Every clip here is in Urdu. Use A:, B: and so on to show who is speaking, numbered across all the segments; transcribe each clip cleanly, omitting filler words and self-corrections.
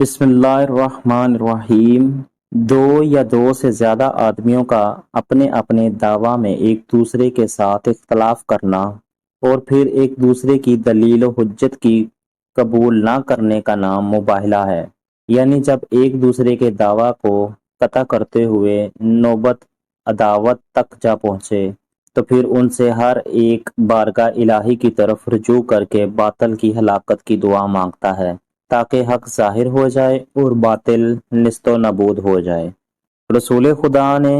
A: بسم اللہ الرحمن الرحیم۔ دو یا دو سے زیادہ آدمیوں کا اپنے اپنے دعویٰ میں ایک دوسرے کے ساتھ اختلاف کرنا اور پھر ایک دوسرے کی دلیل و حجت کی قبول نہ کرنے کا نام مباہلہ ہے۔ یعنی جب ایک دوسرے کے دعویٰ کو قطع کرتے ہوئے نوبت عداوت تک جا پہنچے تو پھر ان سے ہر ایک بارگاہ الہی کی طرف رجوع کر کے باطل کی ہلاکت کی دعا مانگتا ہے تاکہ حق ظاہر ہو جائے اور باطل نیست و نابود ہو جائے۔ رسول خدا نے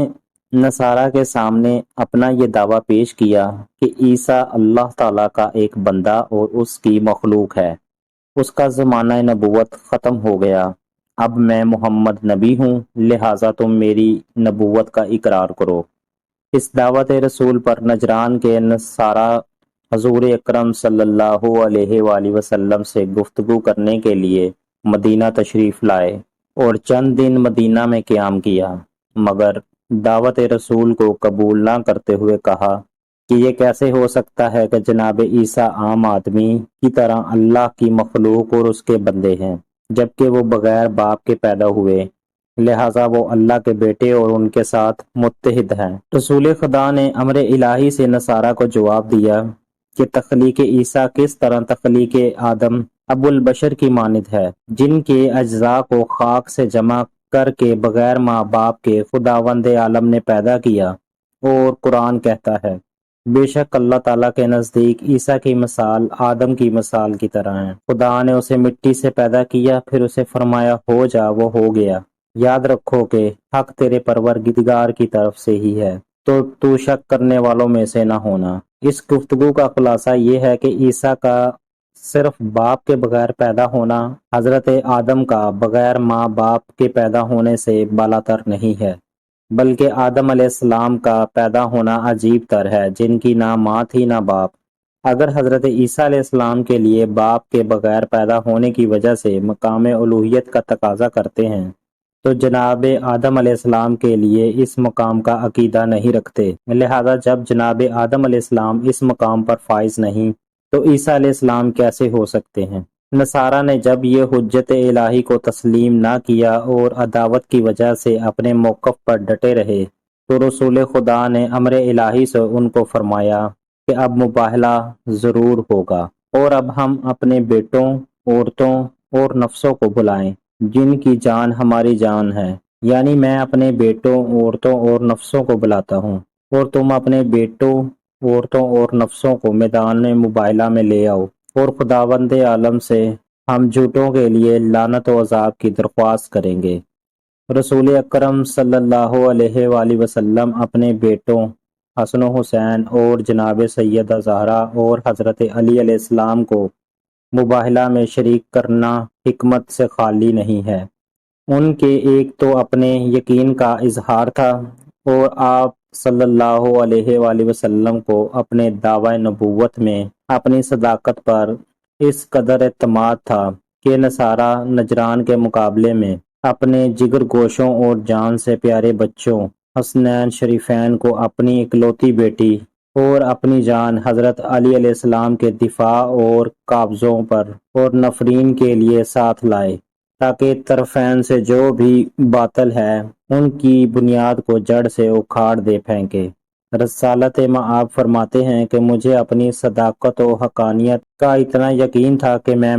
A: نصارہ کے سامنے اپنا یہ دعویٰ پیش کیا کہ عیسیٰ اللہ تعالیٰ کا ایک بندہ اور اس کی مخلوق ہے، اس کا زمانہ نبوت ختم ہو گیا، اب میں محمد نبی ہوں، لہٰذا تم میری نبوت کا اقرار کرو۔ اس دعوت رسول پر نجران کے نصارہ حضور اکرم صلی اللہ علیہ وآلہ وسلم سے گفتگو کرنے کے لیے مدینہ تشریف لائے اور چند دن مدینہ میں قیام کیا، مگر دعوت رسول کو قبول نہ کرتے ہوئے کہا کہ یہ کیسے ہو سکتا ہے کہ جناب عیسیٰ عام آدمی کی طرح اللہ کی مخلوق اور اس کے بندے ہیں، جبکہ وہ بغیر باپ کے پیدا ہوئے، لہٰذا وہ اللہ کے بیٹے اور ان کے ساتھ متحد ہیں۔ رسول خدا نے امر الہی سے نصارہ کو جواب دیا کہ تخلیق عیسیٰ کس طرح تخلیق آدم ابو البشر کی مانند ہے، جن کے اجزاء کو خاک سے جمع کر کے بغیر ماں باپ کے خداوند عالم نے پیدا کیا۔ اور قرآن کہتا ہے، بے شک اللہ تعالیٰ کے نزدیک عیسیٰ کی مثال آدم کی مثال کی طرح ہے، خدا نے اسے مٹی سے پیدا کیا، پھر اسے فرمایا ہو جا، وہ ہو گیا۔ یاد رکھو کہ حق تیرے پروردگار کی طرف سے ہی ہے، تو شک کرنے والوں میں سے نہ ہونا۔ اس گفتگو کا خلاصہ یہ ہے کہ عیسیٰ کا صرف باپ کے بغیر پیدا ہونا حضرت آدم کا بغیر ماں باپ کے پیدا ہونے سے بالاتر نہیں ہے، بلکہ آدم علیہ السلام کا پیدا ہونا عجیب تر ہے، جن کی نہ ماں تھی نہ باپ۔ اگر حضرت عیسیٰ علیہ السلام کے لیے باپ کے بغیر پیدا ہونے کی وجہ سے مقام الوہیت کا تقاضا کرتے ہیں تو جناب آدم علیہ السلام کے لیے اس مقام کا عقیدہ نہیں رکھتے، لہذا جب جناب آدم علیہ السلام اس مقام پر فائز نہیں تو عیسیٰ علیہ السلام کیسے ہو سکتے ہیں؟ نصارہ نے جب یہ حجت الہی کو تسلیم نہ کیا اور عداوت کی وجہ سے اپنے موقف پر ڈٹے رہے تو رسول خدا نے امر الہی سے ان کو فرمایا کہ اب مباہلہ ضرور ہوگا، اور اب ہم اپنے بیٹوں، عورتوں اور نفسوں کو بلائیں جن کی جان ہماری جان ہے، یعنی میں اپنے بیٹوں، عورتوں اور نفسوں کو بلاتا ہوں، اور تم اپنے بیٹوں، عورتوں اور نفسوں کو میدان مباہلہ میں لے آؤ، اور خداوند عالم سے ہم جھوٹوں کے لیے لعنت و عذاب کی درخواست کریں گے۔ رسول اکرم صلی اللہ علیہ وآلہ وسلم اپنے بیٹوں حسن و حسین اور جناب سیدہ زہرا اور حضرت علی علیہ السلام کو مباہلہ میں شریک کرنا حکمت سے خالی نہیں ہے۔ ان کے ایک تو اپنے یقین کا اظہار تھا، اور آپ صلی اللہ علیہ وآلہ وسلم کو اپنے دعوی نبوت میں اپنی صداقت پر اس قدر اعتماد تھا کہ نصارہ نجران کے مقابلے میں اپنے جگر گوشوں اور جان سے پیارے بچوں حسنین شریفین کو اپنی اکلوتی بیٹی اور اپنی جان حضرت علی علیہ السلام کے دفاع اور قابضوں پر اور نفرین کے لیے ساتھ لائے تاکہ طرفین سے جو بھی باطل ہے ان کی بنیاد کو جڑ سے اکھاڑ دے پھینکے۔ رسالت مآب فرماتے ہیں کہ مجھے اپنی صداقت و حقانیت کا اتنا یقین تھا کہ میں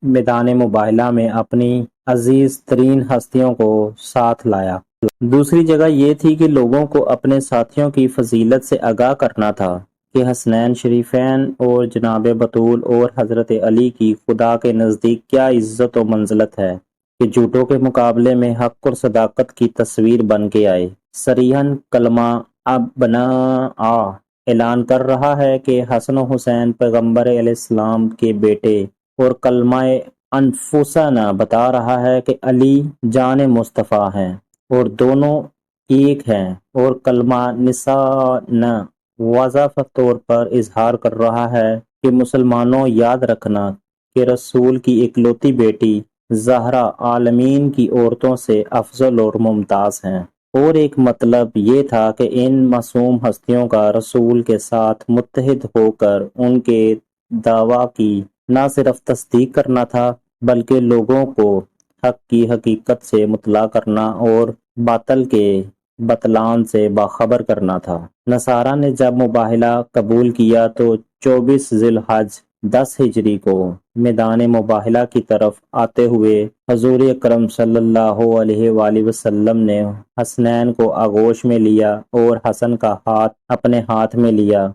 A: میدان مباہلہ میں اپنی عزیز ترین ہستیوں کو ساتھ لایا۔ دوسری جگہ یہ تھی کہ لوگوں کو اپنے ساتھیوں کی فضیلت سے آگاہ کرنا تھا کہ حسنین شریفین اور جناب بطول اور حضرت علی کی خدا کے نزدیک کیا عزت و منزلت ہے کہ جھوٹوں کے مقابلے میں حق اور صداقت کی تصویر بن کے آئے۔ صریحاً کلمہ ابناء اعلان کر رہا ہے کہ حسن و حسین پیغمبر علیہ السلام کے بیٹے، اور کلمہ انفسنا بتا رہا ہے کہ علی جان مصطفیٰ ہیں اور دونوں ایک ہیں، اور کلمہ نساء واضح طور پر اظہار کر رہا ہے کہ مسلمانوں یاد رکھنا کہ رسول کی اکلوتی بیٹی زہرا عالمین کی عورتوں سے افضل اور ممتاز ہیں۔ اور ایک مطلب یہ تھا کہ ان معصوم ہستیوں کا رسول کے ساتھ متحد ہو کر ان کے دعویٰ کی نہ صرف تصدیق کرنا تھا بلکہ لوگوں کو حق کی حقیقت سے مطلع کرنا اور باطل کے بطلان سے باخبر کرنا تھا۔ نصارہ نے جب مباہلہ قبول کیا تو 24 ذی الحج 10 ہجری کو میدان مباہلہ کی طرف آتے ہوئے حضور اکرم صلی اللہ علیہ وآلہ وسلم نے حسنین کو آغوش میں لیا اور حسن کا ہاتھ اپنے ہاتھ میں لیا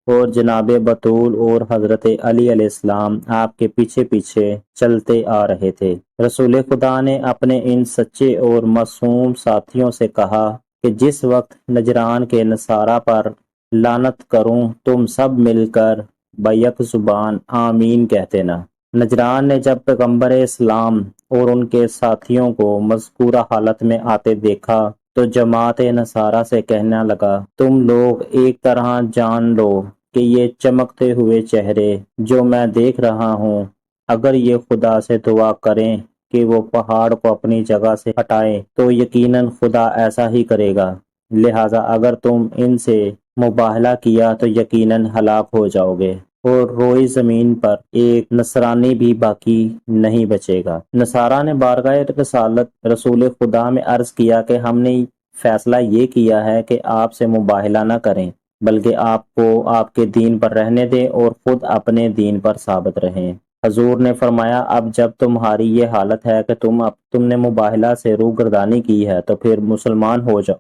A: اور جناب بطول اور حضرت علی علیہ السلام آپ کے پیچھے پیچھے چلتے آ رہے تھے۔ رسول خدا نے اپنے ان سچے اور معصوم ساتھیوں سے کہا کہ جس وقت نجران کے نصارہ پر لعنت کروں تم سب مل کر بیک زبان آمین کہتے نا۔ نجران نے جب پیغمبر اسلام اور ان کے ساتھیوں کو مذکورہ حالت میں آتے دیکھا تو جماعت نصارہ سے کہنے لگا تم لوگ ایک طرح جان لو کہ یہ چمکتے ہوئے چہرے جو میں دیکھ رہا ہوں اگر یہ خدا سے دعا کریں کہ وہ پہاڑ کو اپنی جگہ سے ہٹائے تو یقیناً خدا ایسا ہی کرے گا، لہٰذا اگر تم ان سے مباہلہ کیا تو یقیناً ہلاک ہو جاؤ گے اور روئی زمین پر ایک نصرانی بھی باقی نہیں بچے گا۔ نصارہ نے بارگاہ رسالت رسول خدا میں عرض کیا کہ ہم نے فیصلہ یہ کیا ہے کہ آپ سے مباہلہ نہ کریں بلکہ آپ کو آپ کے دین پر رہنے دیں اور خود اپنے دین پر ثابت رہیں۔ حضور نے فرمایا اب جب تمہاری یہ حالت ہے کہ تم نے مباہلہ سے روگردانی کی ہے تو پھر مسلمان ہو جاؤ۔